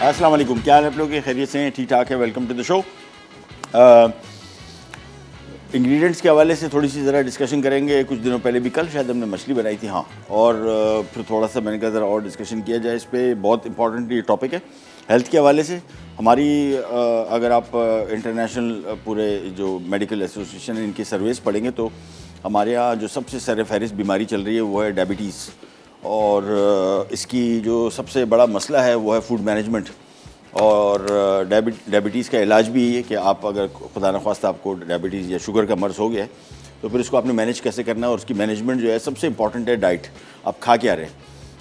अस्सलाम वालेकुम, क्या हाल है आप लोग के? खैरियत से हैं? ठीक ठाक है। Welcome to the show. Ingredients के हवाले से थोड़ी सी ज़रा डिस्कशन करेंगे। कुछ दिनों पहले भी, कल शायद हमने मछली बनाई थी, हाँ, और फिर थोड़ा सा मैंने कहा ज़रा और डिस्कशन किया जाए इस पर। बहुत इंपॉर्टेंट ये टॉपिक है हेल्थ के हवाले से। हमारी अगर आप इंटरनेशनल पूरे जो मेडिकल एसोसिएशन है इनकी सर्वेस पढ़ेंगे तो हमारे यहाँ जो सबसे सरफहरिस्त बीमारी चल रही है वो है डायबिटीज़, और इसकी जो सबसे बड़ा मसला है वो है फूड मैनेजमेंट। और डायबिटीज़ का इलाज भी ये है कि आप अगर खुदा न ख्वास्ता आपको डायबिटीज़ या शुगर का मर्ज़ हो गया है तो फिर इसको आपने मैनेज कैसे करना है, और उसकी मैनेजमेंट जो है सबसे इंपॉर्टेंट है डाइट। आप खा क्या रहे हैं,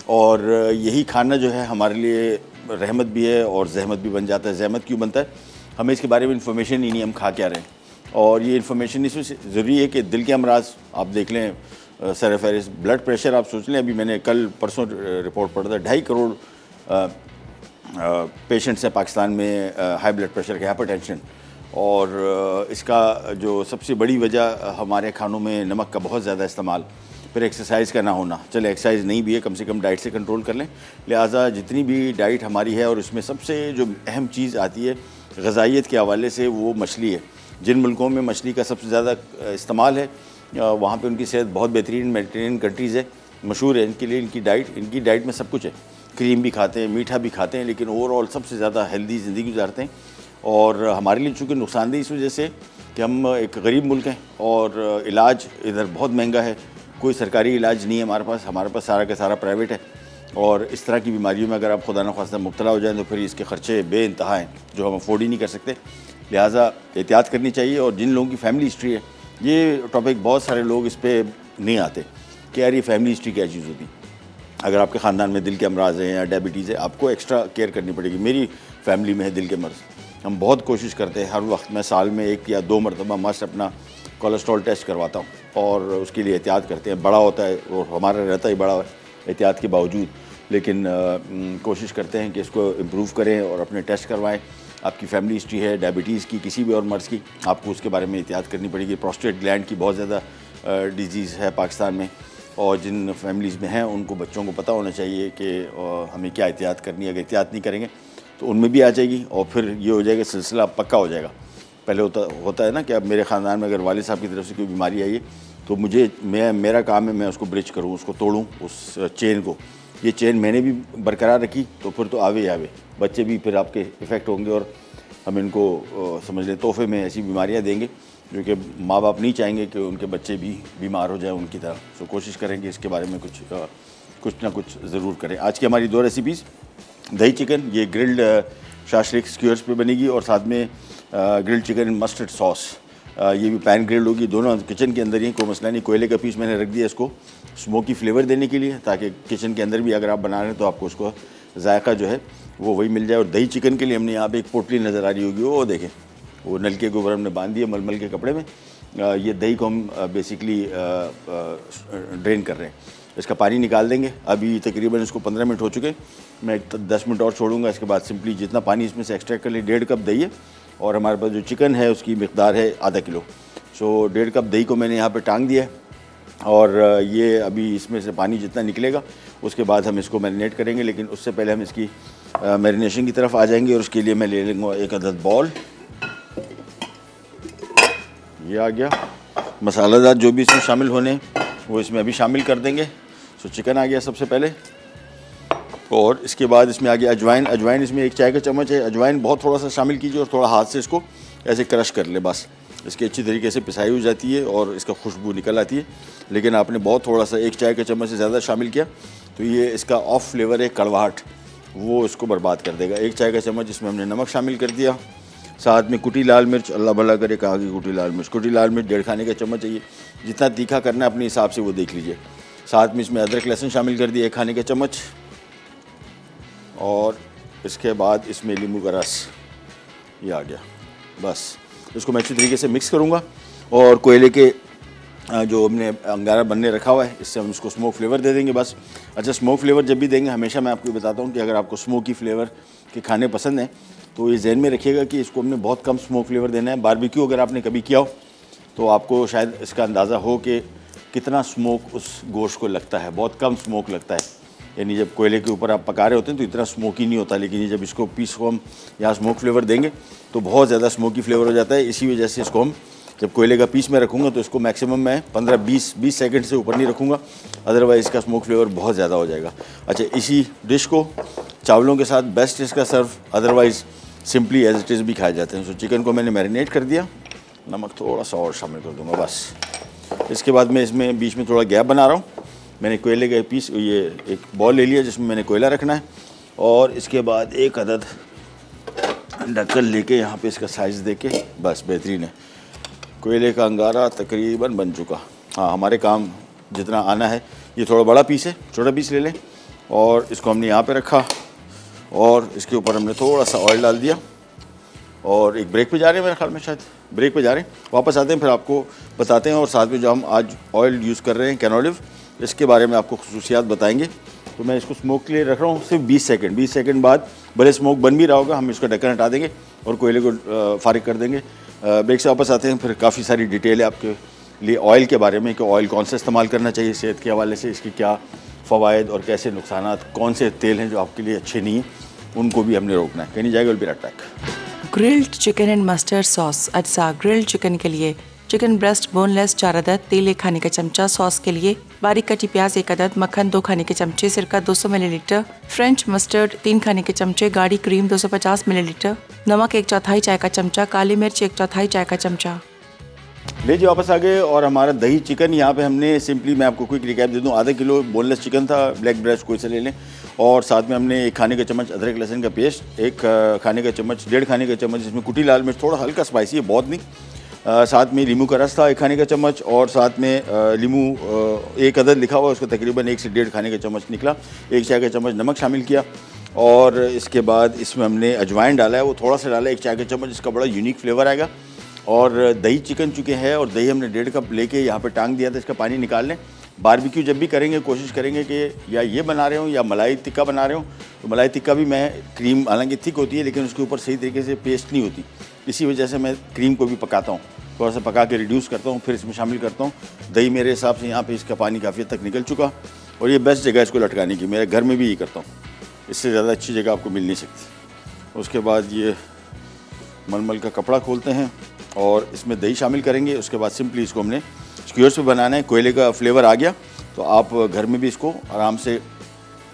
और यही खाना जो है हमारे लिए रहमत भी है और जहमत भी बन जाता है। जहमत क्यों बनता है? हमें इसके बारे में इन्फॉर्मेशन ही नहीं, हम खा क्या रहे हैं। और ये इन्फॉर्मेशन इसमें ज़रूरी है कि दिल के अमराज आप देख लें, सरफहरिस्त ब्लड प्रेशर आप सोच लें। अभी मैंने कल परसों रिपोर्ट पढ़ा था, 2.5 करोड़ पेशेंट्स हैं पाकिस्तान में हाई ब्लड प्रेशर के, हाइपरटेंशन। और इसका जो सबसे बड़ी वजह हमारे खानों में नमक का बहुत ज़्यादा इस्तेमाल, फिर एक्सरसाइज का ना होना। चले एक्सरसाइज नहीं भी है, कम से कम डाइट से कंट्रोल कर लें। लिहाजा जितनी भी डाइट हमारी है, और उसमें सबसे जो अहम चीज़ आती है ग़िज़ाइयत के हवाले से, वो मछली है। जिन मुल्कों में मछली का सबसे ज़्यादा इस्तेमाल है वहाँ पे उनकी सेहत बहुत बेहतरीन, मेडिटेरेनियन कंट्रीज़ है, मशहूर है इनके लिए। इनकी डाइट में सब कुछ है, क्रीम भी खाते हैं, मीठा भी खाते हैं, लेकिन ओवरऑल सबसे ज़्यादा हेल्दी ज़िंदगी गुजारते हैं। और हमारे लिए चूँकि नुकसानदेह इस वजह से कि हम एक गरीब मुल्क हैं और इलाज इधर बहुत महंगा है, कोई सरकारी इलाज नहीं है हमारे पास सारा का सारा प्राइवेट है। और इस तरह की बीमारियों में अगर आप खुदा न ख्वास्ता मुब्तला हो जाएँ तो फिर इसके ख़र्चे बेइंतहा हैं जो हम अफोर्ड ही नहीं कर सकते। लिहाजा एहतियात करनी चाहिए। और जिन लोगों की फैमिली हिस्ट्री है, ये टॉपिक बहुत सारे लोग इस पर नहीं आते कि यार ये फैमिली हिस्ट्री क्या चीज़ होती है। अगर आपके ख़ानदान में दिल के अमराज हैं या डायबिटीज़ है, आपको एक्स्ट्रा केयर करनी पड़ेगी। मेरी फैमिली में है दिल के मर्ज़, हम बहुत कोशिश करते हैं हर वक्त। मैं साल में 1 या 2 मरतबा मस्ट अपना कोलेस्ट्रॉल टेस्ट करवाता हूँ, और उसके लिए एहतियात करते हैं। बड़ा होता है और हमारा रहता ही बड़ा एहतियात के बावजूद, लेकिन कोशिश करते हैं कि इसको इम्प्रूव करें और अपने टेस्ट करवाएं। आपकी फैमिली हिस्ट्री है डायबिटीज़ की, किसी भी और मर्ज़ की, आपको उसके बारे में एहतियात करनी पड़ेगी। प्रोस्टेट ग्लैंड की बहुत ज़्यादा डिजीज़ है पाकिस्तान में, और जिन फैमिलीज़ में हैं उनको बच्चों को पता होना चाहिए कि हमें क्या एहतियात करनी है। अगर एहतियात नहीं करेंगे तो उनमें भी आ जाएगी, और फिर ये हो जाएगा, सिलसिला पक्का हो जाएगा। पहले होता है ना कि अब मेरे ख़ानदान में अगर वालिद साहब की तरफ से कोई बीमारी आई है तो मेरा काम है मैं उसको ब्रिज करूँ, उसको तोड़ूँ, उस चेन को। ये चेन मैंने भी बरकरार रखी तो फिर तो आवे बच्चे भी फिर आपके इफ़ेक्ट होंगे, और हम इनको समझ लें तोहफे में ऐसी बीमारियाँ देंगे जो कि माँ बाप नहीं चाहेंगे कि उनके बच्चे भी बीमार हो जाएं उनकी तरह। सो कोशिश करेंगे इसके बारे में कुछ ना कुछ ज़रूर करें। आज की हमारी 2 रेसिपीज़, दही चिकन, ये ग्रिल्ड शाशलिक स्क्यूअर्स पे बनेगी, और साथ में grilled chicken in mustard sauce, ये भी पैन ग्रिल्ड होगी। दोनों किचन के अंदर ही, कोई मसला नहीं। कोयले का पीस मैंने रख दिया इसको स्मोकी फ्लेवर देने के लिए, ताकि किचन के अंदर भी अगर आप बना रहे हैं तो आपको उसको जायका जो है वो वही मिल जाए। और दही चिकन के लिए हमने यहाँ पे एक पोटली नज़र आ रही होगी, वो देखें, वो नलके के ऊपर हमने बांध दिया मलमल के कपड़े में। ये दही को हम बेसिकली ड्रेन कर रहे हैं। इसका पानी निकाल देंगे। अभी तकरीबन इसको 15 मिनट हो चुके, मैं 10 मिनट और छोड़ूंगा। इसके बाद सिंपली जितना पानी इसमें से एक्सट्रैक्ट कर ले, 1.5 कप दही है, और हमारे पास जो चिकन है उसकी मिकदार है आधा किलो। सो 1.5 कप दही को मैंने यहाँ पे टांग दिया है, और ये अभी इसमें से पानी जितना निकलेगा उसके बाद हम इसको मैरिनेट करेंगे। लेकिन उससे पहले हम इसकी मैरिनेशन की तरफ आ जाएंगे, और उसके लिए मैं ले लूँगा 1 अदद बॉल। ये आ गया। मसालेदार जो भी इसमें शामिल होने वो इसमें अभी शामिल कर देंगे। सो चिकन आ गया सबसे पहले, और इसके बाद इसमें आ गया अजवाइन इसमें 1 चाय का चम्मच है। अजवाइन बहुत थोड़ा सा शामिल कीजिए, और थोड़ा हाथ से इसको ऐसे क्रश कर ले, बस। इसकी अच्छी तरीके से पिसाई हो जाती है और इसका खुशबू निकल आती है। लेकिन आपने बहुत थोड़ा सा 1 चाय का चम्मच से ज़्यादा शामिल किया तो ये इसका ऑफ फ्लेवर है, कड़वाहट, वो इसको बर्बाद कर देगा। 1 चाय का चम्मच इसमें हमने नमक शामिल कर दिया। साथ में कुटी लाल मिर्च, अल्लाह भला करे कहा कि कुटी लाल मिर्च 1.5 खाने का चम्मच चाहिए। जितना तीखा करना है अपने हिसाब से वो देख लीजिए। साथ में इसमें अदरक लहसुन शामिल कर दिया 1 खाने का चम्मच, और इसके बाद इसमें नींबू का रस, ये आ गया। बस इसको मैं अच्छी तरीके से मिक्स करूँगा, और कोयले के जो हमने अंगारा बनने रखा हुआ है इससे हम इसको स्मोक फ्लेवर दे देंगे, बस। अच्छा, स्मोक फ्लेवर जब भी देंगे हमेशा मैं आपको बताता हूँ कि अगर आपको स्मोकी फ्लेवर के खाने पसंद हैं तो ये जहन में रखिएगा कि इसको हमने बहुत कम स्मोक फ्लेवर देना है। बारबेक्यू अगर आपने कभी किया हो तो आपको शायद इसका अंदाज़ा हो कि कितना स्मोक उस गोश्त को लगता है, बहुत कम स्मोक लगता है। यानी जब कोयले के ऊपर आप पका रहे होते हैं तो इतना स्मोकी नहीं होता, लेकिन जब इसको पीस को हम यहाँ स्मोक फ्लेवर देंगे तो बहुत ज़्यादा स्मोकी फ्लेवर हो जाता है। इसी वजह से इसको हम जब कोयले का पीस में रखूँगा तो इसको मैक्सिमम मैं 15-20 सेकंड से ऊपर नहीं रखूँगा, अदरवाइज़ इसका स्मोक फ्लेवर बहुत ज़्यादा हो जाएगा। अच्छा, इसी डिश को चावलों के साथ बेस्ट इसका serve, otherwise simply as it is भी खाए जाते हैं। सो चिकन को मैंने मैरिनेट कर दिया, नमक थोड़ा सा और शामिल कर दूँगा बस। इसके बाद मैं इसमें बीच में थोड़ा गैप बना रहा हूँ। मैंने कोयले का पीस, ये एक बॉल ले लिया जिसमें मैंने कोयला रखना है, और इसके बाद एक अदद ढक्कन लेके यहाँ पे इसका साइज़ देके बस बेहतरीन है। कोयले का अंगारा तकरीबन बन चुका। हाँ, हमारे काम जितना आना है। ये थोड़ा बड़ा पीस है, छोटा पीस ले लें, और इसको हमने यहाँ पे रखा और इसके ऊपर हमने थोड़ा सा ऑयल डाल दिया। और एक ब्रेक पे जा रहे हैं, मेरे ख्याल में शायद ब्रेक पे जा रहे हैं, वापस आते हैं फिर आपको बताते हैं। और साथ में जो हम आज ऑयल यूज़ कर रहे हैं कैनोलिव, इसके बारे में आपको खुसूसियात बताएंगे। तो मैं इसको स्मोक के लिए रख रहा हूँ सिर्फ 20 सेकंड बाद भले स्मोक बन भी रहा होगा, हम इसका ढक्कन हटा देंगे और कोयले को फारिग कर देंगे। ब्रेक से वापस आते हैं, फिर काफ़ी सारी डिटेल है आपके लिए ऑयल के बारे में कि ऑयल कौन सा इस्तेमाल करना चाहिए सेहत के हवाले से, इसकी क्या फ़वाइद और कैसे नुकसानात, कौन से तेल हैं जो आपके लिए अच्छे नहीं हैं, उनको भी हमने रोकना है। कहीं जाएगा will be right back. Grilled chicken and mustard sauce. अज्जा ग्रिल्ड चिकन के लिए चिकन ब्रेस्ट बोनलेस 4 अदद, तेल 1 खाने का चमचा, सॉस के लिए बारीक कटी प्याज 1 अदद, मक्खन 2 खाने के चमचे, सिरका 200 मिलीलीटर, फ्रेंच मस्टर्ड 3 खाने के चमचे, गाढ़ी क्रीम 250 मिलीलीटर, नमक 1/4 चाय का चमचा, काली मिर्च 1/4 चाय का चमचा। ले जी वापस आ गए। और हमारा दही चिकन यहाँ पे हमने सिंपली, मैं आपको क्विक रिकैप दे दूँ, आधा किलो बोनलेस चिकन था, ब्लैक ब्रेस्ट कोई से ले लें, और साथ में हमने 1 खाने का चम्मच अदरक लहसुन का पेस्ट, 1 खाने का चम्मच, 1.5 खाने का चम्मच जिसमें कुटी लाल मिर्च, थोड़ा हल्का स्पाइसी है, बहुत नहीं, साथ में लीमू का रस था 1 खाने का चम्मच, और साथ में लीमू 1 अदद लिखा हुआ, उसका तकरीबन 1 से 1.5 खाने का चम्मच निकला, 1 चाय का चम्मच नमक शामिल किया, और इसके बाद इसमें हमने अजवाइन डाला है, वो थोड़ा सा डाला 1 चाय का चम्मच, इसका बड़ा यूनिक फ्लेवर आएगा। और दही चिकन चुके हैं, और दही हमने 1.5 कप लेके यहाँ पे टांग दिया था, इसका पानी निकाल लें। बारबेक्यू जब भी करेंगे कोशिश करेंगे कि या ये बना रहे हो या मलाई टिक्का बना रहे हो, तो मलाई टिक्का भी मैं क्रीम, हालांकि थिक होती है लेकिन उसके ऊपर सही तरीके से पेस्ट नहीं होती, इसी वजह से मैं क्रीम को भी पकाता हूँ, थोड़ा सा पका के रिड्यूस करता हूँ, फिर इसमें शामिल करता हूँ। दही मेरे हिसाब से यहाँ पे इसका पानी काफ़ी हद तक निकल चुका, और ये बेस्ट जगह इसको लटकाने की, मेरे घर में भी यही करता हूँ, इससे ज़्यादा अच्छी जगह आपको मिल नहीं सकती। उसके बाद ये मलमल का कपड़ा खोलते हैं और इसमें दही शामिल करेंगे। उसके बाद सिंपली इसको हमने स्क्यूअर्स पे बनाना है। कोयले का फ्लेवर आ गया तो आप घर में भी इसको आराम से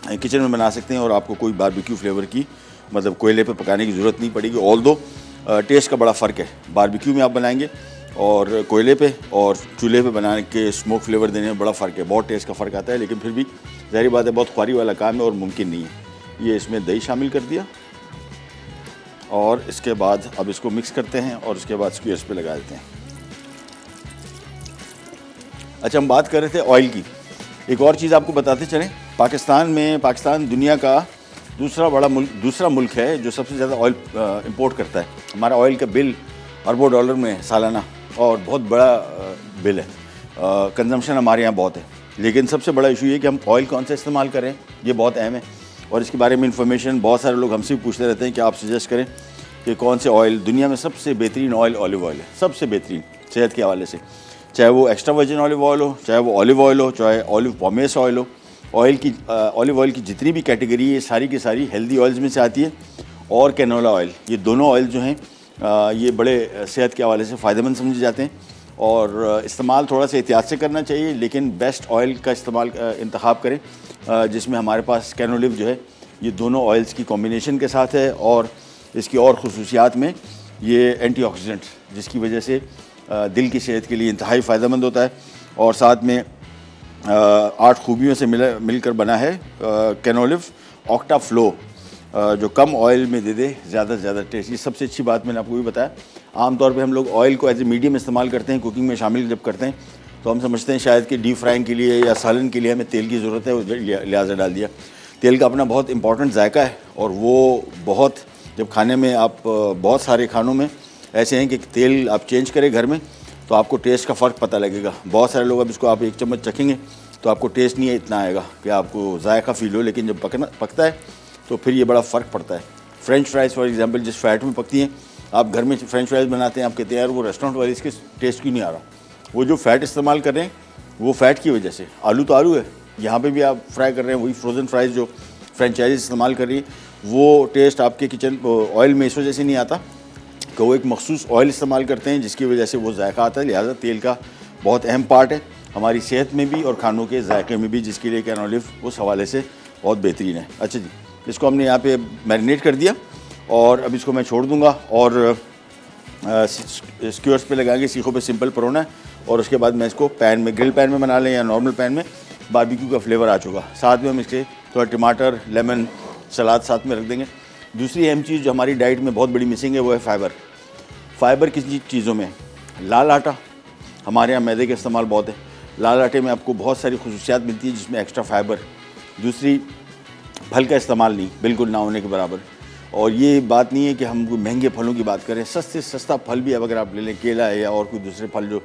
किचन में बना सकते हैं, और आपको कोई बारबेक्यू फ्लेवर की, मतलब कोयले पे पकाने की ज़रूरत नहीं पड़ेगी। ऑल दो टेस्ट का बड़ा फ़र्क है, बारबेक्यू में आप बनाएंगे और कोयले पे और चूल्हे पे बनाने के स्मोक फ्लेवर देने में बड़ा फ़र्क है, बहुत टेस्ट का फ़र्क आता है, लेकिन फिर भी ज़ाहिर बात है बहुत ख्वारी वाला काम है और मुमकिन नहीं है। ये इसमें दही शामिल कर दिया, और इसके बाद अब इसको मिक्स करते हैं और उसके बाद स्क्यूअर्स पे लगा देते हैं। अच्छा, हम बात कर रहे थे ऑयल की, एक और चीज़ आपको बताते चलें, पाकिस्तान दुनिया का दूसरा मुल्क है जो सबसे ज़्यादा ऑयल इंपोर्ट करता है। हमारा ऑयल का बिल अरबों डॉलर में है सालाना, और बहुत बड़ा बिल है, कंजम्पशन हमारे यहाँ बहुत है, लेकिन सबसे बड़ा इशू ये कि हम ऑयल कौन सा इस्तेमाल करें, ये बहुत अहम है। और इसके बारे में इंफॉर्मेशन बहुत सारे लोग हमसे भी पूछते रहते हैं कि आप सजेस्ट करें कि कौन से ऑयल, दुनिया में सबसे बेहतरीन ऑयल ऑलिव ऑयल है, सबसे बेहतरीन सेहत के हवाले से, चाहे वो एक्स्ट्रा वर्जिन ऑलिव ऑयल हो, चाहे वो ऑलिव ऑयल हो, चाहे ऑलिव पॉमेस ऑयल हो। ऑलिव ऑयल की जितनी भी कैटेगरी है सारी की सारी हेल्दी ऑयल्स में से आती है, और कैनोला ऑयल, ये दोनों ऑयल जो हैं ये बड़े सेहत के हवाले से फ़ायदेमंद समझे जाते हैं, और इस्तेमाल थोड़ा सा एहतियात से करना चाहिए, लेकिन बेस्ट ऑयल का इंतखाब करें जिसमें हमारे पास कैनोलिव जो है ये दोनों ऑयल्स की कॉम्बिनेशन के साथ है, और इसकी और खुसूसियात में ये एंटीऑक्सीडेंट जिसकी वजह से दिल की सेहत के लिए इंतहाई फ़ायदेमंद होता है, और साथ में 8 खूबियों से मिलकर बना है कैनोलिव ऑक्टा फ्लो, जो कम ऑयल में दे दे ज़्यादा से ज़्यादा टेस्ट। ये सबसे अच्छी बात मैंने आपको भी बताया। आमतौर पे हम लोग ऑयल को एज ए मीडियम इस्तेमाल करते हैं, कुकिंग में शामिल जब करते हैं तो हम समझते हैं शायद कि डीप फ्राइंग के लिए या सालन के लिए हमें तेल की ज़रूरत है, लिहाजा डाल दिया। तेल का अपना बहुत इंपॉर्टेंट जायका है, और वो बहुत, जब खाने में आप बहुत सारे खानों में ऐसे हैं कि तेल आप चेंज करें घर में तो आपको टेस्ट का फ़र्क पता लगेगा। बहुत सारे लोग अब इसको आप 1 चम्मच चखेंगे तो आपको टेस्ट नहीं इतना आएगा कि आपको जायका फील हो, लेकिन जब पकता है तो फिर ये बड़ा फ़र्क पड़ता है। फ्रेंच फ्राइज़ फॉर एग्जांपल जिस फैट में पकती हैं, आप घर में फ्रेंच फ्राइज़ बनाते हैं, आप कहते हैं यार वो रेस्टोरेंट वाले इसके टेस्ट क्यों नहीं आ रहा, वो जो फ़ैट इस्तेमाल कर रहे हैं वो फ़ैट की वजह से। आलू तो आलू है, यहाँ पे भी आप फ्राई कर रहे हैं, वही फ्रोज़न फ्राइज़ जो फ्रेंचाइज इस्तेमाल कर रही है, वो टेस्ट आपके किचन ऑयल में इस वजह से नहीं आता कि वो एक मखसूस ऑयल इस्तेमाल करते हैं जिसकी वजह से वो जायका आता है। लिहाजा तेल का बहुत अहम पार्ट है हमारी सेहत में भी और खानों के जायके में भी, जिसके लिए कैन ऑलिव उस हवाले से बहुत बेहतरीन है। अच्छा जी, इसको हमने यहाँ पे मैरिनेट कर दिया और अब इसको मैं छोड़ दूँगा और स्क्यूअर्स पे लगाएंगे, सीखों पे सिंपल परोना है और उसके बाद मैं इसको पैन में, ग्रिल पैन में बना लें या नॉर्मल पैन में, बारबेक्यू का फ्लेवर आ चुका। साथ में हम इसके थोड़ा टमाटर, लेमन, सलाद साथ में रख देंगे। दूसरी अहम चीज़ जो हमारी डाइट में बहुत बड़ी मिसिंग है वो है फाइबर। फाइबर किस चीज़ों में? लाल आटा, हमारे यहाँ मैदे का इस्तेमाल बहुत है। लाल आटे में आपको बहुत सारी खुसूसियात मिलती है जिसमें एक्स्ट्रा फाइबर। दूसरी, फल का इस्तेमाल नहीं, बिल्कुल ना होने के बराबर। और ये बात नहीं है कि हम कोई महंगे फलों की बात करें, सस्ते सस्ता फल भी अब अगर आप ले लें, केला है या और कोई दूसरे फल जो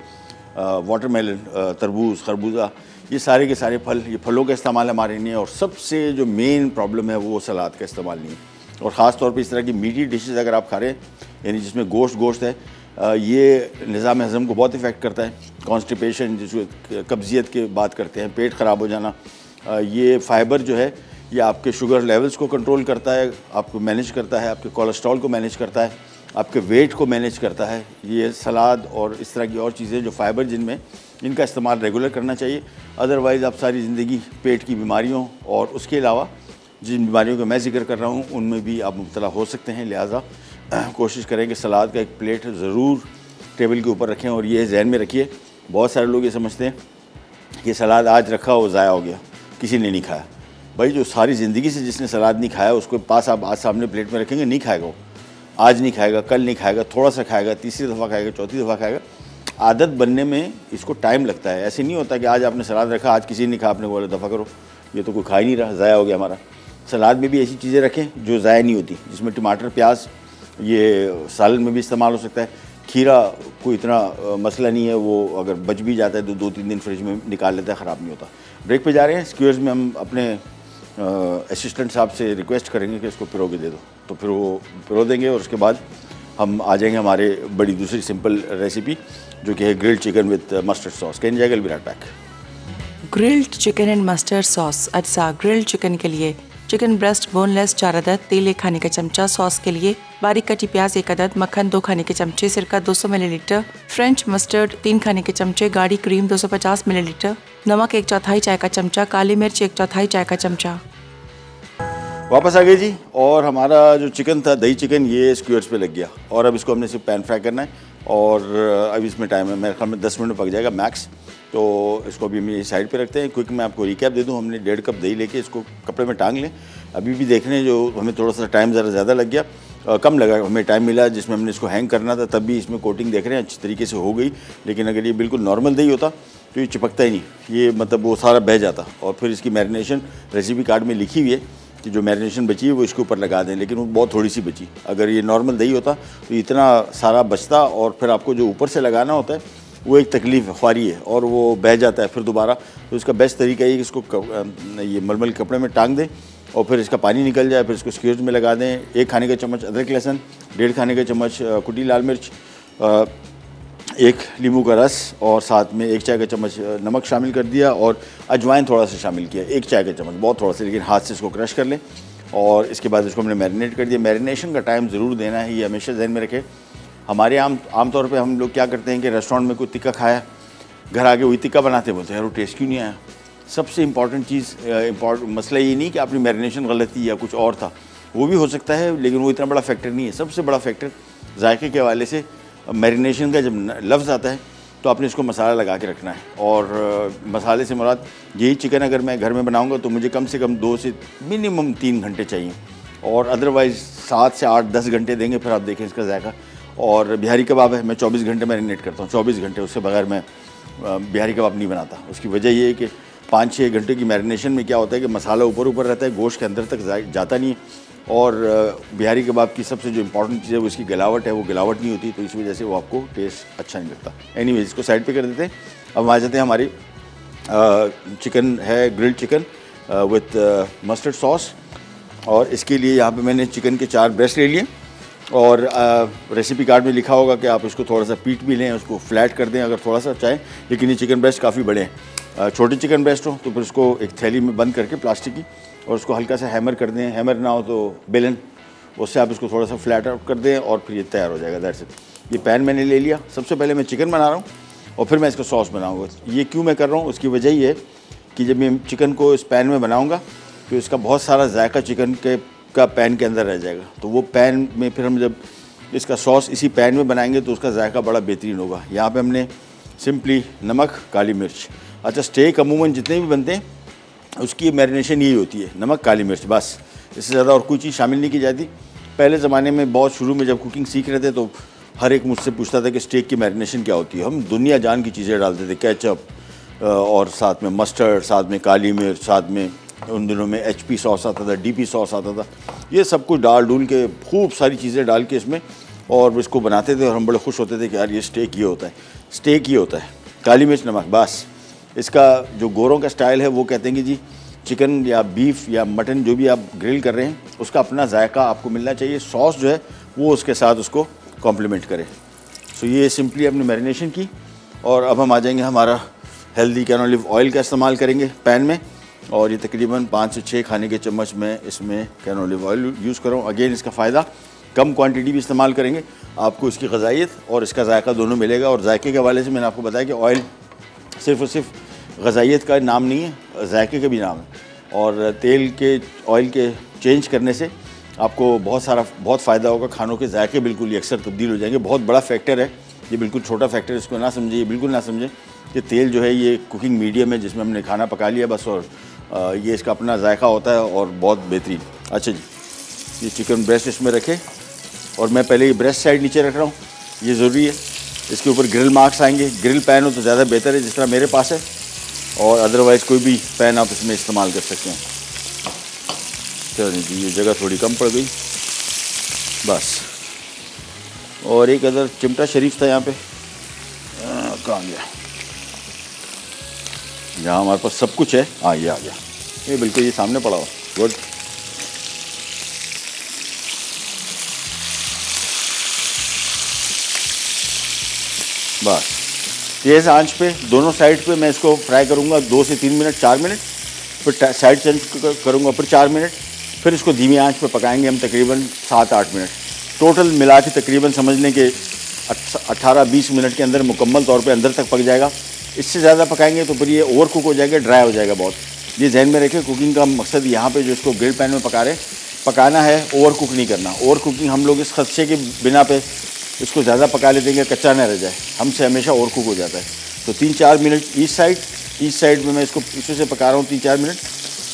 वाटरमेलन, तरबूज, खरबूजा, ये सारे के सारे फल, ये फलों का इस्तेमाल हमारे नहीं है। और सबसे जो मेन प्रॉब्लम है वो सलाद का इस्तेमाल नहीं है। और ख़ास तौर पे इस तरह की मीठी डिशेज़ अगर आप खा रहे हैं, यानी जिसमें गोश्त है, ये निज़ाम हज़म को बहुत इफ़ेक्ट करता है। कॉन्स्टिपेशन, जिसको कब्ज़ियत की बात करते हैं, पेट ख़राब हो जाना, ये फाइबर जो है ये आपके शुगर लेवल्स को कंट्रोल करता है, आपको मैनेज करता है, आपके कोलेस्ट्रॉल को मैनेज करता है, आपके वेट को मैनेज करता है। ये सलाद और इस तरह की और चीज़ें जो फाइबर जिनमें, इनका इस्तेमाल रेगुलर करना चाहिए। अदरवाइज़ आप सारी ज़िंदगी पेट की बीमारियों और उसके अलावा जिन बीमारियों का मैं जिक्र कर रहा हूँ उनमें भी आप मुब्तला हो सकते हैं। लिहाजा कोशिश करें कि सलाद का एक प्लेट ज़रूर टेबल के ऊपर रखें। और ये जहन में रखिए, बहुत सारे लोग ये समझते हैं कि सलाद आज रखा वो ज़ाया हो गया, किसी ने नहीं खाया। भाई, जो सारी ज़िंदगी से जिसने सलाद नहीं खाया उसको पास आप आज सामने प्लेट में रखेंगे, नहीं खाएगा वो। आज नहीं खाएगा, कल नहीं खाएगा, थोड़ा सा खाएगा, तीसरी दफ़ा खाएगा, चौथी दफ़ा खाएगा। आदत बनने में इसको टाइम लगता है। ऐसे नहीं होता कि आज आपने सलाद रखा, आज किसी ने खा, आपने बोला दफ़ा करो, ये तो कोई खा ही नहीं रहा, ज़ाया हो गया हमारा। सलाद में भी ऐसी चीज़ें रखें जो ज़ाया नहीं होती, जिसमें टमाटर, प्याज, ये सालन में भी इस्तेमाल हो सकता है। खीरा कोई इतना मसला नहीं है, वो अगर बच भी जाता है तो 2-3 दिन फ्रिज में निकाल लेता है, ख़राब नहीं होता। ब्रेक पे जा रहे हैं। स्क्यूअर्स में हम अपने असिस्टेंट साहब से रिक्वेस्ट करेंगे कि इसको पिरो के दे दो, तो फिर वो पिरो देंगे और उसके बाद हम आ जाएंगे हमारे बड़ी दूसरी सिंपल रेसिपी जो कि है grilled chicken with mustard sauce. कैन जाएगा will be right back. Grilled chicken and mustard sauce. अज्जा ग्रिल्ड चिकन के लिए चिकन ब्रेस्ट बोनलेस 4 अदद, तेल 1 खाने का चमचा, सॉस के लिए बारीक कटी प्याज 1 अदद, मक्खन 2 खाने के चमचे, सिरका 200 मिलीलीटर, फ्रेंच मस्टर्ड 3 खाने के चमचे, गाढ़ी क्रीम 250 मिलीलीटर, नमक 1/4 चाय का चमचा, काली मिर्च 1/4 चाय का चमचा। वापस आ गए जी, और हमारा जो चिकन था, दही चिकन, ये स्क्यूअर्स पे लग गया। और अब इसको हमने सिर्फ पैन फ्राई करना है और अब इसमें टाइम है, मेरे ख्याल में 10 मिनट में पक जाएगा मैक्स। तो इसको अभी हम ये साइड पे रखते हैं। क्विक मैं आपको रिकैप दे दूं, हमने 1.5 कप दही लेके इसको कपड़े में टांग लें। अभी भी देख रहे हैं, जो हमें थोड़ा सा टाइम ज़रा ज़्यादा लग गया, कम लगा, हमें टाइम मिला जिसमें हमने इसको हैंग करना था, तब भी इसमें कोटिंग देख रहे हैं अच्छी तरीके से हो गई। लेकिन अगर ये बिल्कुल नॉर्मल दही होता तो ये चिपकता ही नहीं, ये मतलब वो सारा बह जाता। और फिर इसकी मैरिनेशन रेसिपी कार्ड में लिखी हुई है कि जो मैरिनेशन बची है वो इसके ऊपर लगा दें, लेकिन वो बहुत थोड़ी सी बची। अगर ये नॉर्मल दही होता तो इतना सारा बचता, और फिर आपको जो ऊपर से लगाना होता है वो एक तकलीफ़ है, ख्वारी है, और वो बह जाता है फिर दोबारा। तो इसका बेस्ट तरीका ये कि इसको ये मलमल कपड़े में टांग दें और फिर इसका पानी निकल जाए, फिर इसको स्क्यूअर्स में लगा दें। 1 खाने का चम्मच अदरक लहसुन, 1.5 खाने का चम्मच कुटी लाल मिर्च, 1 नींबू का रस, और साथ में 1 चाय का चम्मच नमक शामिल कर दिया, और अजवाइन थोड़ा सा शामिल किया, 1 चाय का चम्मच, बहुत थोड़ा सा, लेकिन हाथ से इसको क्रश कर लें। और इसके बाद इसको हमने मैरिनेट कर दिया। मैरिनेशन का टाइम ज़रूर देना है, ये हमेशा ध्यान में रखें। हमारे आमतौर पे हम लोग क्या करते हैं कि रेस्टोरेंट में कोई टिक्का खाया, घर आके वही टिक्का बनाते, बोलते हैं यार वो टेस्ट क्यों नहीं आया। सबसे इम्पॉर्टेंट चीज़, मसला ये नहीं कि आपकी मैरिनेशन गलत थी या कुछ और था, वो भी हो सकता है, लेकिन वो इतना बड़ा फैक्टर नहीं है। सबसे बड़ा फैक्टर जायके के हवाले से मैरिनेशन का जब लफ्ज़ आता है तो आपने इसको मसाला लगा के रखना है। और मसाले से मुराद यही, चिकन अगर मैं घर में बनाऊँगा तो मुझे कम से कम 2 से मिनिमम 3 घंटे चाहिए, और अदरवाइज़ 7 से 8-10 घंटे देंगे, फिर आप देखें इसका जायका। और बिहारी कबाब है, मैं 24 घंटे मैरिनेट करता हूँ, 24 घंटे, उससे बगैर मैं बिहारी कबाब नहीं बनाता। उसकी वजह ये है कि 5-6 घंटे की मैरिनेशन में क्या होता है कि मसाला ऊपर ऊपर रहता है, गोश्त के अंदर तक जाता नहीं है। और बिहारी कबाब की सबसे जो इम्पोर्टेंट चीज़ है वो इसकी गलावट है, वो गलावट नहीं होती, तो इस वजह से वो आपको टेस्ट अच्छा नहीं लगता। एनीवेज, इसको साइड पे कर देते हैं। अब आ जाते हैं हमारी चिकन है, grilled chicken with mustard sauce. और इसके लिए यहाँ पे मैंने चिकन के 4 ब्रेस्ट ले लिए, और रेसिपी कार्ड में लिखा होगा कि आप इसको थोड़ा सा पीट भी लें, उसको फ्लैट कर दें अगर थोड़ा सा चाहें, लेकिन ये चिकन ब्रेस्ट काफ़ी बड़े हैं। छोटे चिकन ब्रेस्ट हो तो फिर उसको एक थैली में बंद करके प्लास्टिक की, और उसको हल्का सा हैमर कर दें, हैमर ना हो तो बेलन, उससे आप इसको थोड़ा सा फ्लैट आउट कर दें और फिर ये तैयार हो जाएगा। That's it. ये पैन मैंने ले लिया। सबसे पहले मैं चिकन बना रहा हूँ और फिर मैं इसका सॉस बनाऊँगा। ये क्यों मैं कर रहा हूँ, उसकी वजह ये है कि जब मैं चिकन को इस पैन में बनाऊँगा तो इसका बहुत सारा जायका चिकन का पैन के अंदर रह जाएगा। तो वो पैन में फिर हम जब इसका सॉस इसी पैन में बनाएंगे तो उसका जायका बड़ा बेहतरीन होगा। यहाँ पे हमने सिंपली नमक, काली मिर्च। अच्छा, स्टेक अमूमन जितने भी बनते हैं उसकी मैरिनेशन यही होती है, नमक, काली मिर्च, बस। इससे ज़्यादा और कोई चीज़ शामिल नहीं की जाती। पहले ज़माने में बहुत शुरू में जब कुकिंग सीख रहे थे तो हर एक मुझसे पूछता था कि स्टेक की मैरिनेशन क्या होती है। हम दुनिया जान की चीज़ें डालते थे, केचप और साथ में मस्टर्ड, साथ में काली मिर्च, साथ में उन दिनों में HP सॉस आता था, DP सॉस आता था। ये सब कुछ डाल डूल के खूब सारी चीज़ें डाल के इसमें और इसको बनाते थे और हम बड़े खुश होते थे कि यार ये स्टेक ये होता है, स्टेक ये होता है, काली मिर्च, नमक, बस। इसका जो गोरों का स्टाइल है वो कहते हैं कि जी चिकन या बीफ या मटन जो भी आप ग्रिल कर रहे हैं उसका अपना जायका आपको मिलना चाहिए, सॉस जो है वो उसके साथ उसको कॉम्प्लीमेंट करे। सो ये सिंपली अपनी मैरिनेशन की और अब हम आ जाएंगे, हमारा हेल्दी कैन ऑलिव ऑयल का इस्तेमाल करेंगे पैन में, और ये तकरीबन 5 से 6 खाने के चम्मच मैं इसमें कैन ऑलिव ऑयल यूज़ कर रहा हूँ। अगेन इसका फ़ायदा, कम क्वांटिटी भी इस्तेमाल करेंगे आपको इसकी ग़ज़ाइयत और इसका जायका दोनों मिलेगा। और जायके के हवाले से मैंने आपको बताया कि ऑयल सिर्फ़ और सिर्फ ग़ज़ाइयत का नाम नहीं है, जायके का भी नाम है। और तेल के ऑयल के चेंज करने से आपको बहुत फ़ायदा होगा। खानों के जायके बिल्कुल ही अक्सर तब्दील हो जाएंगे। बहुत बड़ा फैक्टर है ये, बिल्कुल छोटा फैक्टर, इसको ना समझे, ये बिल्कुल ना समझे कि तेल जो है ये कुकिंग मीडियम है जिसमें हमने खाना पका लिया बस, और ये इसका अपना जायका होता है और बहुत बेहतरीन। अच्छा जी, ये चिकन ब्रेस्ट इसमें रखे और मैं पहले ये ब्रेस्ट साइड नीचे रख रहा हूँ, ये ज़रूरी है। इसके ऊपर ग्रिल मार्क्स आएंगे। ग्रिल पैन हो तो ज़्यादा बेहतर है जिस तरह मेरे पास है, और अदरवाइज़ कोई भी पैन आप इसमें इस्तेमाल कर सकते हैं। चलिए जी, ये जगह थोड़ी कम पड़ गई बस। और एक अदर चिमटा शरीफ था यहाँ पे, कहाँ गया, यहाँ हमारे पास सब कुछ है। हाँ, ये आ गया, ये बिल्कुल ये सामने पड़ा हुआ। गुड। बस तेज़ आंच पे दोनों साइड पे मैं इसको फ्राई करूँगा 2 से 3 मिनट, 4 मिनट, फिर साइड चेंज करूँगा, फिर 4 मिनट, फिर इसको धीमी आंच पे पकाएंगे हम तकरीबन 7-8 मिनट। टोटल मिला के तकरीबन समझ लें कि 18-20 मिनट के अंदर मुकम्मल तौर पे अंदर तक पक जाएगा। इससे ज़्यादा पकाएंगे तो फिर ये ओवर कुक हो जाएगा, ड्राई हो जाएगा बहुत। ये जहन में रखें, कुकिंग का मकसद यहाँ पे जो इसको ग्रिल पैन में पकाना है, ओवर कुक नहीं करना। ओवर कुकिंग हम लोग इस खदशे के बिना पे इसको ज़्यादा पका लेते हैं, कच्चा ना रह जाए, हमसे हमेशा ओवर कुक हो जाता है। तो 3-4 मिनट ईस्ट साइड में मैं इसको पीछे से पका रहा हूँ 3-4 मिनट।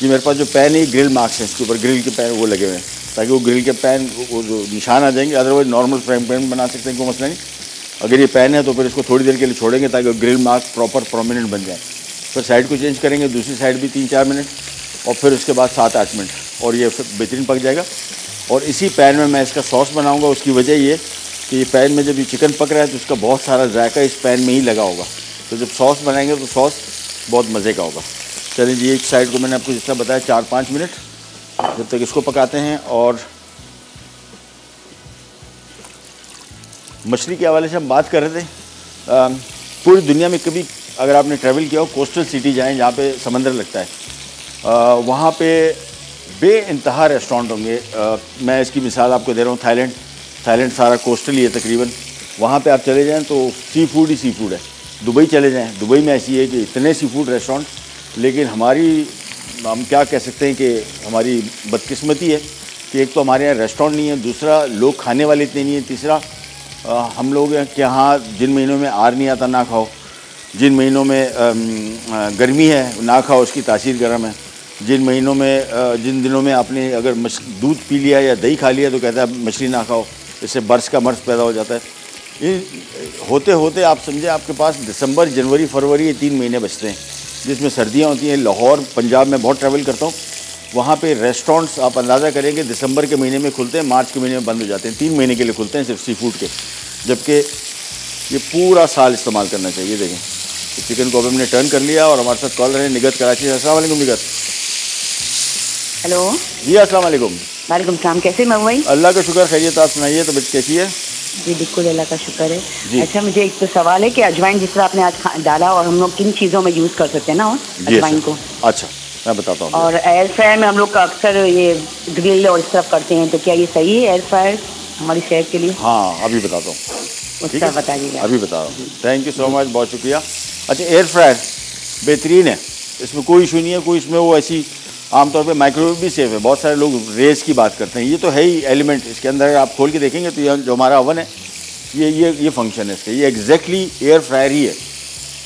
ये मेरे पास जो पैन है ग्रिल मार्क्स हैं, इसके ऊपर ग्रिल के पैन वो लगे हुए हैं ताकि वो ग्रिल के पैन वो जो निशान आ जाएंगे। अदरवाइज नॉर्मल फ्राइंग पैन बना सकते हैं, कोई मसला नहीं। अगर ये पैन है तो फिर इसको थोड़ी देर के लिए छोड़ेंगे ताकि ग्रिल मार्क प्रॉपर प्रोमिनेंट बन जाए। फिर साइड को चेंज करेंगे, दूसरी साइड भी 3-4 मिनट, और फिर उसके बाद 7-8 मिनट, और ये फिर बेहतरीन पक जाएगा। और इसी पैन में मैं इसका सॉस बनाऊँगा। उसकी वजह ये कि ये पैन में जब ये चिकन पक रहा है तो उसका बहुत सारा जायका इस पैन में ही लगा होगा, तो जब सॉस बनाएंगे तो सॉस बहुत मज़े का होगा। चलिए जी, एक साइड को मैंने आपको जिस तरह बताया 4-5 मिनट जब तक इसको पकाते हैं। और मछली के हवाले से हम बात कर रहे थे, पूरी दुनिया में कभी अगर आपने ट्रैवल किया हो, कोस्टल सिटी जाएँ जहाँ पे समंदर लगता है, वहाँ पे बेइंतहा रेस्टोरेंट होंगे। मैं इसकी मिसाल आपको दे रहा हूँ, थाईलैंड सारा कोस्टल ही है तकरीबन। वहाँ पे आप चले जाएँ तो सी फूड ही सी फूड है। दुबई चले जाएँ, दुबई में ऐसी है कि इतने सी फूड रेस्टोरेंट, लेकिन हम क्या कह सकते हैं कि हमारी बदकिस्मती है कि एक तो हमारे यहाँ रेस्टोरेंट नहीं है, दूसरा लोग खाने वाले इतने नहीं है, तीसरा हम लोग के यहाँ जिन महीनों में आर नहीं आता ना खाओ, जिन महीनों में गर्मी है ना खाओ, उसकी तासीर गर्म है। जिन महीनों में जिन दिनों में आपने अगर दूध पी लिया या दही खा लिया तो कहता है मछली ना खाओ, इससे बर्स का मर्ज पैदा हो जाता है। ये होते होते आप समझे आपके पास दिसंबर, जनवरी, फरवरी ये 3 महीने बचते हैं जिसमें सर्दियाँ होती हैं। लाहौर, पंजाब में बहुत ट्रैवल करता हूँ, वहाँ पे रेस्टोरेंट्स आप अंदाज़ा करेंगे दिसंबर के महीने में खुलते हैं, मार्च के महीने में बंद हो जाते हैं। 3 महीने के लिए खुलते हैं सिर्फ सी फूड के, जबकि ये पूरा साल इस्तेमाल करना चाहिए। देखें तो चिकन को अभी हमने टर्न कर लिया और हमारे साथ कॉल रहे हैं निगत कराची से। अस्सलाम वालेकुम निगत। हेलो जी अस्सलाम वालेकुम। वालेकुम सलाम, कैसे मैं भाई? अल्लाह का शुक्र, खैरियत। आप सुनाइए, तबीयत कैसी है? जी बिल्कुल, अल्लाह का शुक्र है। अच्छा, मुझे एक तो सवाल है कि अजवाइन जिस तरह आपने आज डाला और हम लोग किन चीज़ों में यूज़ कर सकते हैं ना अजवाइन को? अच्छा, मैं बताता हूँ। और एयर फ्रायर में हम लोग का अक्सर ये ग्रिल और इस तरफ करते हैं, तो क्या ये सही है एयर फ्रायर हमारी सेहत के लिए? हाँ, अभी बताता हूँ। उसका बताइएगा। अभी बता रहा हूँ। थैंक यू सो मच, बहुत शुक्रिया। अच्छा, एयर फ्रायर बेहतरीन है, इसमें कोई इशू नहीं है, कोई इसमें वो ऐसी आमतौर पे माइक्रोवेव भी सेफ है। बहुत सारे लोग रेस की बात करते हैं, ये तो है ही एलिमेंट। इसके अंदर आप खोल के देखेंगे तो ये जो हमारा ओवन है ये फंक्शन है इसका, ये एग्जैक्टली एयर फ्रायर ही है।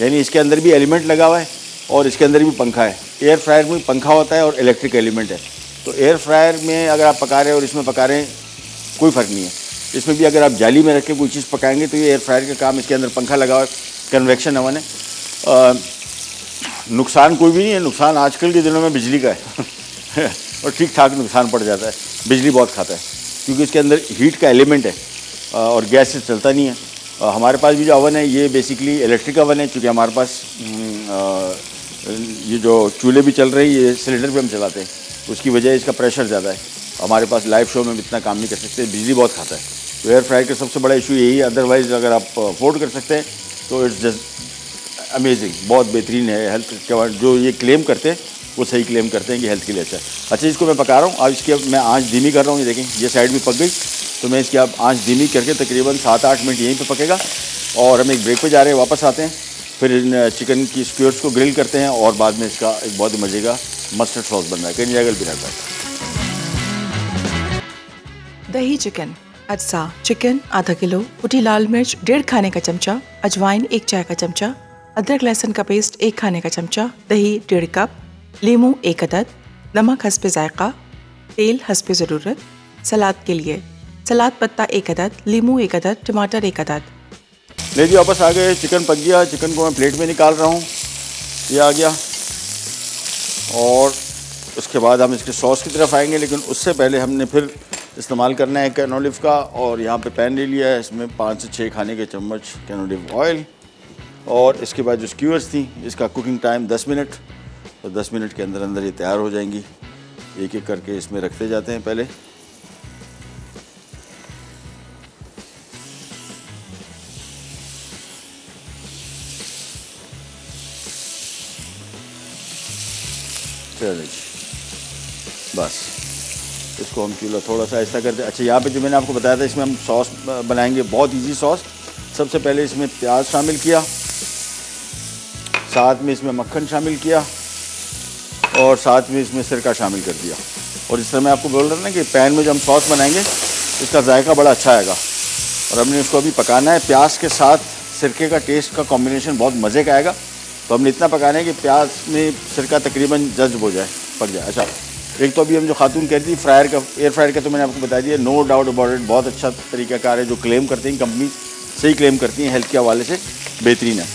यानी इसके अंदर भी एलिमेंट लगा हुआ है और इसके अंदर भी पंखा है। एयर फ्रायर में पंखा होता है और इलेक्ट्रिक एलिमेंट है। तो एयर फ्रायर में अगर आप पका रहे हैं और इसमें पका रहे हैं, कोई फ़र्क नहीं है। इसमें भी अगर आप जाली में रख के कोई चीज़ पकाएंगे तो ये एयर फ्रायर का काम, इसके अंदर पंखा लगा हुआ है, कन्वेक्शन ओवन है। नुकसान कोई भी नहीं है। नुकसान आजकल के दिनों में बिजली का है और ठीक ठाक नुकसान पड़ जाता है, बिजली बहुत खाता है क्योंकि इसके अंदर हीट का एलिमेंट है और गैस से चलता नहीं है। हमारे पास भी जो ओवन है ये बेसिकली इलेक्ट्रिक ओवन है, क्योंकि हमारे पास ये जो चूल्हे भी चल रहे हैं ये सिलेंडर पे हम चलाते हैं, उसकी वजह इसका प्रेशर ज़्यादा है। हमारे पास लाइव शो में इतना काम नहीं कर सकते, बिजली बहुत खाता है। तो एयर फ्रायर का सबसे बड़ा इशू यही है। अदरवाइज़ अगर आप अफोर्ड कर सकते हैं तो इट्स जस्ट अमेजिंग, बहुत बेहतरीन है। हेल्थ के जो ये क्लेम करते हैं वो सही क्लेम करते हैं कि हेल्थ के लिए अच्छा है। अच्छा, इसको मैं पका रहा हूँ, अब इसकी मैं आँच धीमी कर रहा हूँ। ये देखें, ये साइड भी पक गई, तो मैं इसकी अब आँच धीमी करके तकरीबन 7-8 मिनट यहीं पे पकेगा और हम एक ब्रेक पे जा रहे हैं, वापस आते हैं, फिर इन चिकन की स्क्यूर्स को ग्रिल करते हैं और बाद में इसका एक बहुत ही मज़े का मस्टर्ड सॉस बन रहा है। कहीं भी रहता है। दही चिकन, अज्जा चिकन आधा किलो, कुटी लाल मिर्च 1.5 खाने का चमचा, अजवाइन 1 चाय का चमचा, अदरक लहसुन का पेस्ट 1 खाने का चमचा, दही 1.5 कप, लीमू 1 अदद, नमक हस्बे जायका, तेल हस्बे ज़रूरत। सलाद के लिए सलाद पत्ता 1 अदद, लीमू 1 अदद, टमाटर 1 अदद। ले जी, वापस आ गए, चिकन पक गया। चिकन को मैं प्लेट में निकाल रहा हूँ, ये आ गया। और उसके बाद हम इसके सॉस की तरफ आएंगे, लेकिन उससे पहले हमने फिर इस्तेमाल करना है कैनोलिव का। और यहाँ पे पैन ले लिया है, इसमें 5 से 6 खाने के चम्मच कैनोलिव ऑयल। और इसके बाद जो स्क्यूअर्स थी, इसका कुकिंग टाइम 10 मिनट, तो 10 मिनट के अंदर अंदर ये तैयार हो जाएंगी। एक एक करके इसमें रखते जाते हैं पहले। चलिए बस, इसको हम चूल्हा थोड़ा सा ऐसा करते हैं। अच्छा, यहाँ पे जो मैंने आपको बताया था, इसमें हम सॉस बनाएंगे, बहुत इजी सॉस। सबसे पहले इसमें प्याज शामिल किया, साथ में इसमें मक्खन शामिल किया और साथ में इसमें सिरका शामिल कर दिया। और इस तरह मैं आपको बोल रहा था ना कि पैन में जब हम सॉस बनाएंगे इसका जायका बड़ा अच्छा आएगा। और हमने इसको अभी पकाना है, प्याज के साथ सिरके का टेस्ट का कॉम्बिनेशन बहुत मज़े का आएगा। तो हमने इतना पकाना है कि प्याज में सिरका तकरीबन जज्ब हो जाए, पक जाए। अच्छा, एक तो अभी हम जो खातून कह रही थी फ्रायर का, एयर फ्रायर का, तो मैंने आपको बता दिया, नो डाउट अबाउट इट, बहुत अच्छा तरीक़ाकार है। जो क्लेम करते हैं कंपनी, सही क्लेम करती हैं, हेल्थ के हवाले से बेहतरीन है।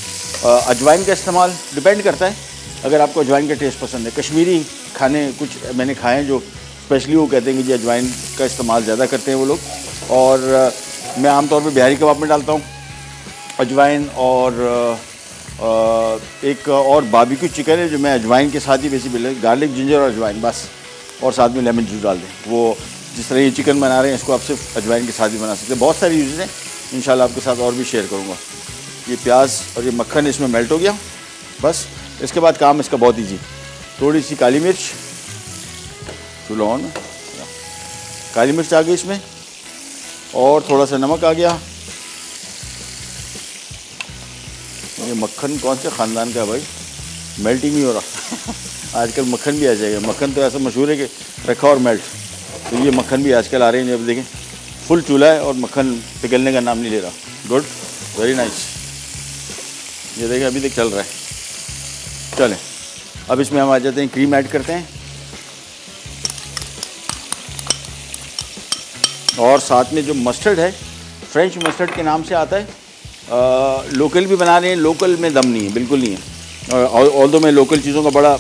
अजवाइन का इस्तेमाल डिपेंड करता है, अगर आपको अजवाइन का टेस्ट पसंद है। कश्मीरी खाने कुछ मैंने खाए हैं जो स्पेशली वो कहते हैं कि जी अजवाइन का इस्तेमाल ज़्यादा करते हैं वो लोग। और मैं आमतौर पर बिहारी कबाब में डालता हूँ अजवाइन। और एक और बारबेक्यू चिकन है जो मैं अजवाइन के साथ ही बेसिकली गार्लिक, जिंजर और अजवाइन बस, और साथ में लेमन जूस डाल दें। वो जिस तरह ये चिकन बना रहे हैं इसको आप सिर्फ अजवाइन के साथ ही बना सकते हैं। बहुत सारी यूज़ हैं, इंशाल्लाह आपके साथ और भी शेयर करूँगा। ये प्याज और ये मक्खन इसमें मेल्ट हो गया, बस इसके बाद काम इसका बहुत ईजी। थोड़ी सी काली मिर्च, चूल्हा ऑन, काली मिर्च आ गई इसमें, और थोड़ा सा नमक आ गया। ये मक्खन कौन से ख़ानदान का है भाई, मेल्टिंग नहीं हो रहा आजकल मक्खन भी आ जाएगा। मक्खन तो ऐसा मशहूर है कि रखा और मेल्ट, तो ये मक्खन भी आजकल आ रहे हैं। अब देखें, फुल चूल्हा है और मक्खन पिघलने का नाम नहीं ले रहा। Good, very nice. ये देखें अभी तक चल रहा है। चलें, अब इसमें हम आ जाते हैं, क्रीम ऐड करते हैं और साथ में जो मस्टर्ड है, फ्रेंच मस्टर्ड के नाम से आता है। लोकल भी बना रहे हैं, लोकल में दम नहीं है, बिल्कुल नहीं है। ऑल्दो मैं लोकल चीज़ों का बड़ा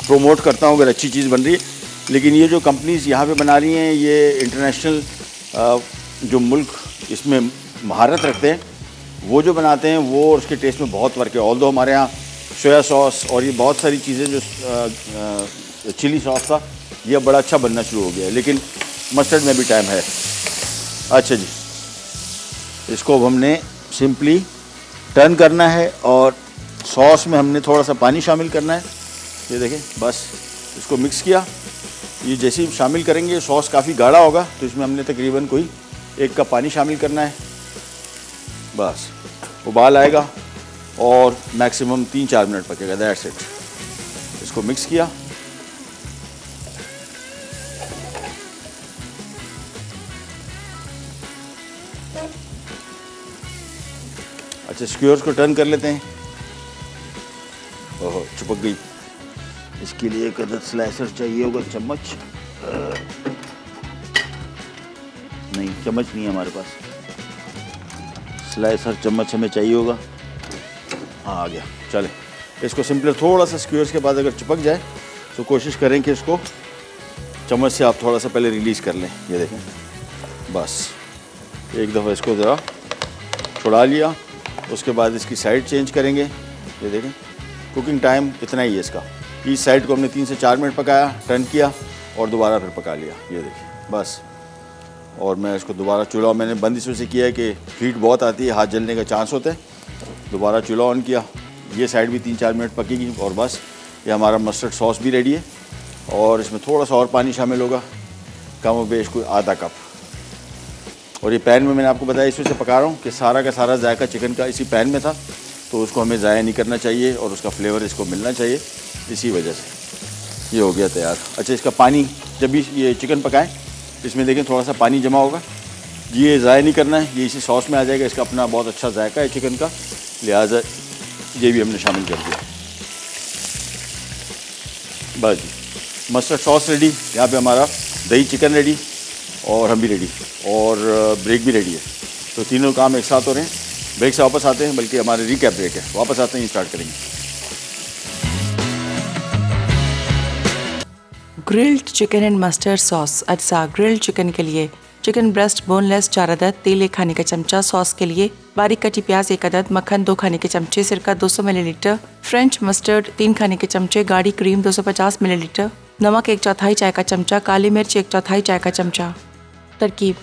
प्रोमोट करता हूँ अगर अच्छी चीज़ बन रही है, लेकिन ये जो कंपनीज़ यहाँ पे बना रही हैं, ये इंटरनेशनल जो मुल्क इसमें महारत रखते हैं, वो जो बनाते हैं वो उसके टेस्ट में बहुत फ़र्क है। ऑल्दो हमारे यहाँ सोया सॉस और ये बहुत सारी चीज़ें जो चिली सॉस था, ये बड़ा अच्छा बनना शुरू हो गया है, लेकिन मस्टर्ड में भी टाइम है। अच्छा जी, इसको अब हमने सिंपली टर्न करना है और सॉस में हमने थोड़ा सा पानी शामिल करना है। ये देखें, बस इसको मिक्स किया। ये जैसे ही शामिल करेंगे सॉस काफ़ी गाढ़ा होगा, तो इसमें हमने तकरीबन कोई 1 कप पानी शामिल करना है। बस उबाल आएगा और मैक्सिमम 3-4 मिनट पकेगा, दैट्स इट। इसको मिक्स किया। अच्छा, स्क्यूअर्स को टर्न कर लेते हैं। ओहो, चिपक गई। इसके लिए एक अदद स्लाइसर चाहिए होगा, चम्मच। नहीं, चम्मच नहीं है हमारे पास। स्लाइसर चम्मच हमें चाहिए होगा। हाँ, आ गया। चले, इसको सिंपली थोड़ा सा स्क्यूअर्स के बाद अगर चिपक जाए तो कोशिश करें कि इसको चम्मच से आप थोड़ा सा पहले रिलीज़ कर लें। ये देखें, बस एक दफ़ा इसको ज़रा छुड़ा लिया, उसके बाद इसकी साइड चेंज करेंगे। ये देखें, कुकिंग टाइम इतना ही है इसका। इस साइड को हमने 3 से 4 मिनट पकाया, टर्न किया और दोबारा फिर पका लिया। ये देखिए, बस। और मैं इसको दोबारा चूल्हा मैंने बंद इसमें से किया है कि हीट बहुत आती है, हाथ जलने का चांस होता है। दोबारा चूल्हा ऑन किया, ये साइड भी 3-4 मिनट पकेगी और बस ये हमारा मस्टर्ड सॉस भी रेडी है। और इसमें थोड़ा सा और पानी शामिल होगा, कम बेश कोई आधा कप। और ये पैन में मैंने आपको बताया इसमें से पका रहा हूँ कि सारा का सारा जायका चिकन का इसी पैन में था, तो उसको हमें ज़ाया नहीं करना चाहिए और उसका फ्लेवर इसको मिलना चाहिए, इसी वजह से ये हो गया तैयार। अच्छा, इसका पानी जब भी ये चिकन पकाएं इसमें देखें थोड़ा सा पानी जमा होगा, ये ज़ाया नहीं करना है, ये इसी सॉस में आ जाएगा। इसका अपना बहुत अच्छा जायका है चिकन का, लिहाजा ये भी हमने शामिल कर दिया। बस जी, मस्टर्ड सॉस रेडी, यहाँ पे हमारा दही चिकन रेडी और हम भी रेडी और ब्रेक भी रेडी है। तो तीनों काम एक साथ हो रहे हैं। ब्रेक से वापस आते हैं, बल्कि हमारे रिकैप ब्रेक है, वापस आते हैं, स्टार्ट करेंगे। Grilled chicken and mustard sauce. अज्जा ग्रिल्ड चिकन के लिए चिकन ब्रेस्ट बोनलेस 4 अदद, तेल 1 खाने का चमचा, सॉस के लिए बारीक कटी प्याज 1 अदद, मक्खन 2 खाने के चमचे, सिरका 200 मिलीलीटर, फ्रेंच मस्टर्ड 3 खाने के चमचे, गाढ़ी क्रीम 250 मिलीलीटर, नमक 1/4 चाय का चमचा, काली मिर्च 1/4 चाय का चमचा। तरकीब: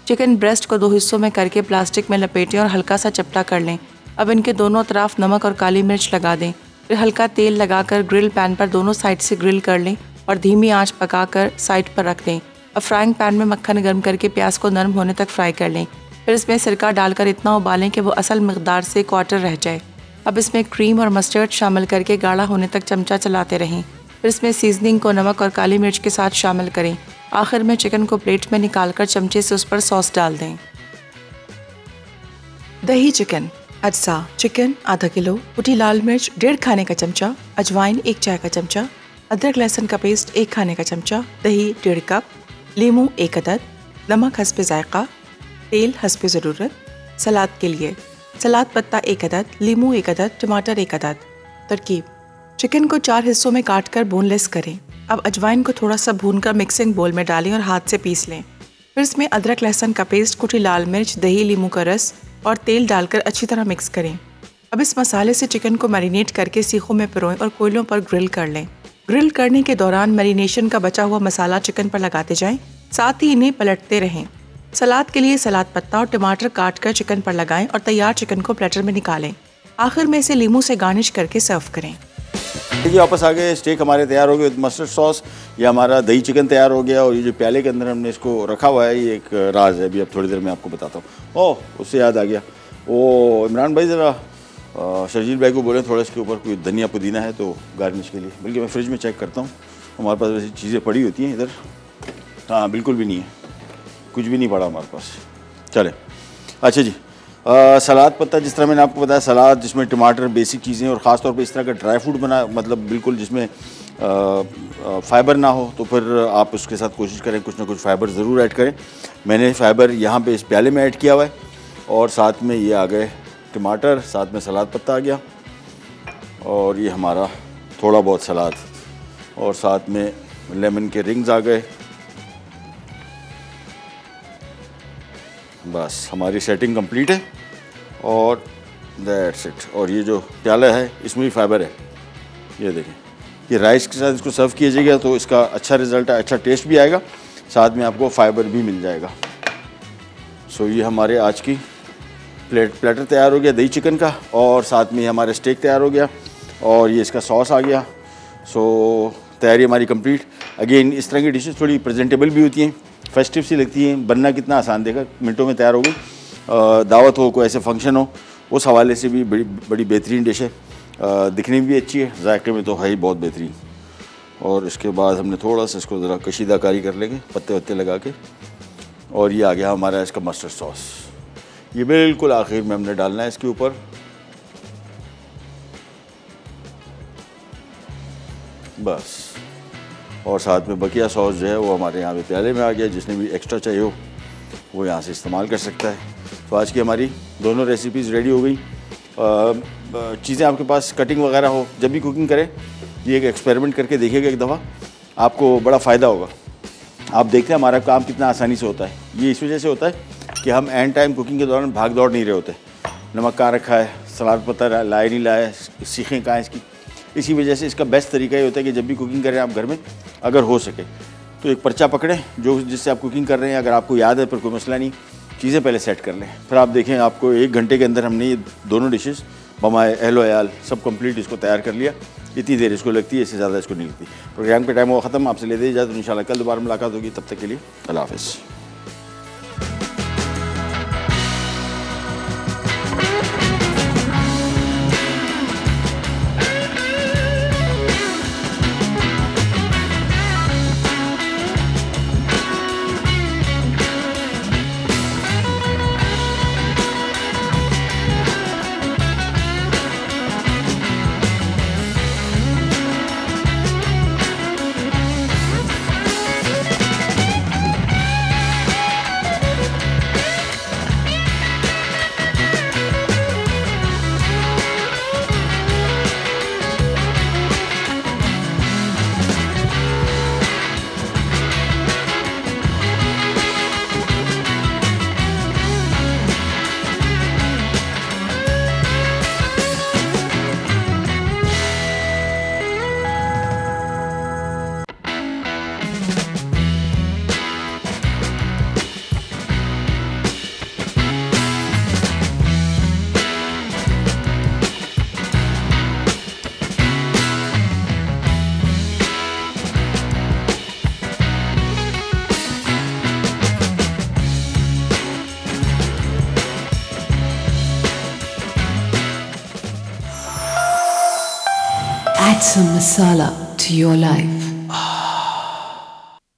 चिकन ब्रेस्ट को 2 हिस्सों में करके प्लास्टिक में लपेटें और हल्का सा चपटा कर लें। अब इनके दोनों तरफ नमक और काली मिर्च लगा दें। फिर हल्का तेल लगाकर ग्रिल पैन पर दोनों साइड से ग्रिल कर लें और धीमी आंच पकाकर साइड पर रख दें। अब फ्राइंग पैन में मक्खन गर्म करके प्याज को नरम होने तक फ्राई कर लें। फिर इसमें सिरका डालकर इतना उबालें कि वो असल मिकदार से क्वार्टर रह जाए। अब इसमें क्रीम और मस्टर्ड शामिल करके गाढ़ा होने तक चमचा चलाते रहें। फिर इसमें सीजनिंग को नमक और काली मिर्च के साथ शामिल करें। आखिर में चिकन को प्लेट में निकालकर चमचे से उस पर सॉस डाल दें। दही चिकन। अज्जा: चिकन आधा किलो, कुटी लाल मिर्च 1.5 खाने का चमचा, अजवाइन 1 चाय का चमचा, अदरक लहसुन का पेस्ट 1 खाने का चमचा, दही 1.5 कप, लीमू 1 अदद, नमक हस्बे जायका, तेल हस्बे ज़रूरत। सलाद के लिए सलाद पत्ता 1 अदद, लीमू 1 अदद, टमाटर 1 अदद। तरकीब: चिकन को 4 हिस्सों में काटकर बोनलेस करें। अब अजवाइन को थोड़ा सा भूनकर मिक्सिंग बोल में डालें और हाथ से पीस लें। फिर इसमें अदरक लहसुन का पेस्ट, कुटी लाल मिर्च, दही, लीमू का रस और तेल डालकर अच्छी तरह मिक्स करें। अब इस मसाले से चिकन को मैरिनेट करके सीखों में पिरोएं और कोयलों पर ग्रिल कर लें। ग्रिल करने के दौरान मैरिनेशन का बचा हुआ मसाला चिकन पर लगाते जाएं, साथ ही इन्हें पलटते रहें। सलाद के लिए सलाद पत्ता और टमाटर काटकर चिकन पर लगाएं और तैयार चिकन को प्लेटर में निकालें। आखिर में इसे लीमू से गार्निश करके सर्व करें। देखिए, वापस आ गए, स्टेक हमारे तैयार हो गए विद मस्टर्ड सॉस। ये हमारा दही चिकन तैयार हो गया और ये जो प्याले के अंदर हमने इसको रखा हुआ है, ये एक राज है, अभी अब थोड़ी देर में आपको बताता हूँ। ओह, उससे याद आ गया, वो इमरान भाई ज़रा शर्जील भाई को बोले थोड़ा इसके ऊपर कोई धनिया पुदीना है तो गार्निश के लिए, बल्कि मैं फ्रिज में चेक करता हूँ, हमारे पास वैसी चीज़ें पड़ी होती हैं इधर। हाँ, बिल्कुल भी नहीं है, कुछ भी नहीं पड़ा हमारे पास। चले, अच्छा जी, सलाद पत्ता, जिस तरह मैंने आपको बताया, सलाद जिसमें टमाटर, बेसिक चीज़ें और ख़ास तौर पे इस तरह का ड्राई फ्रूट बना, मतलब बिल्कुल जिसमें फ़ाइबर ना हो, तो फिर आप उसके साथ कोशिश करें कुछ ना कुछ फ़ाइबर ज़रूर ऐड करें। मैंने फ़ाइबर यहाँ पे इस प्याले में ऐड किया हुआ है और साथ में ये आ गए टमाटर, साथ में सलाद पत्ता आ गया और ये हमारा थोड़ा बहुत सलाद और साथ में लेमन के रिंग्स आ गए। बस हमारी सेटिंग कंप्लीट है और दैट्स इट। और ये जो प्याला है इसमें भी फाइबर है, ये देखें, ये राइस के साथ इसको सर्व किया जाएगा तो इसका अच्छा रिज़ल्ट है, अच्छा टेस्ट भी आएगा, साथ में आपको फाइबर भी मिल जाएगा। सो ये हमारे आज की प्लेटर तैयार हो गया दही चिकन का, और साथ में हमारा स्टेक तैयार हो गया, और ये इसका सॉस आ गया। सो तैयारी हमारी कंप्लीट। अगेन इस तरह की डिशेस थोड़ी प्रेजेंटेबल भी होती हैं, फेस्टिव सी लगती हैं, बनना कितना आसान, देखा मिनटों में तैयार हो गई। दावत हो, कोई ऐसे फंक्शन हो, उस हवाले से भी बड़ी बेहतरीन डिश है। दिखने में भी अच्छी है, जायके में तो है ही बहुत बेहतरीन। और इसके बाद हमने थोड़ा सा इसको ज़रा कशीदाकारी कर लेंगे पत्ते वत्ते लगा के, और ये आ गया हमारा इसका मस्टर्ड सॉस। ये बिल्कुल आखिर में हमने डालना है इसके ऊपर। बस, और साथ में बकिया सॉस जो है वो हमारे यहाँ पे प्याले में आ गया। जिसने भी एक्स्ट्रा चाहिए हो वो यहाँ से इस्तेमाल कर सकता है। तो आज की हमारी दोनों रेसिपीज़ रेडी हो गई। चीज़ें आपके पास कटिंग वगैरह हो, जब भी कुकिंग करें ये एक एक्सपेरिमेंट करके देखिएगा एक दफ़ा, आपको बड़ा फ़ायदा होगा। आप देखते हैं हमारा काम कितना आसानी से होता है। ये इस वजह से होता है कि हम एंड टाइम कुकिंग के दौरान भाग दौड़ नहीं रहे होते। नमक कहाँ रखा है, सलाद पत्ता लाए नहीं लाए, सीखें कहाँ इसकी। इसी वजह से इसका बेस्ट तरीका ये होता है कि जब भी कुकिंग करें आप घर में, अगर हो सके तो एक पर्चा पकड़ें जो जिससे आप कुकिंग कर रहे हैं। अगर आपको याद है पर कोई मसला नहीं, चीज़ें पहले सेट कर लें, फिर आप देखें आपको 1 घंटे के अंदर हमने ये दोनों डिशेस बमाए अहलो अयाल सब कंप्लीट इसको तैयार कर लिया। इतनी देर इसको लगती है, इससे ज़्यादा इसको नहीं लगती। प्रोग्राम का टाइम हुआ ख़त्म, आपसे ले दे इजाज़त। इंशाल्लाह कल दोबारा मुलाकात होगी, तब तक के लिए अल्लाह हाफ़िज़। Add some masala to your life.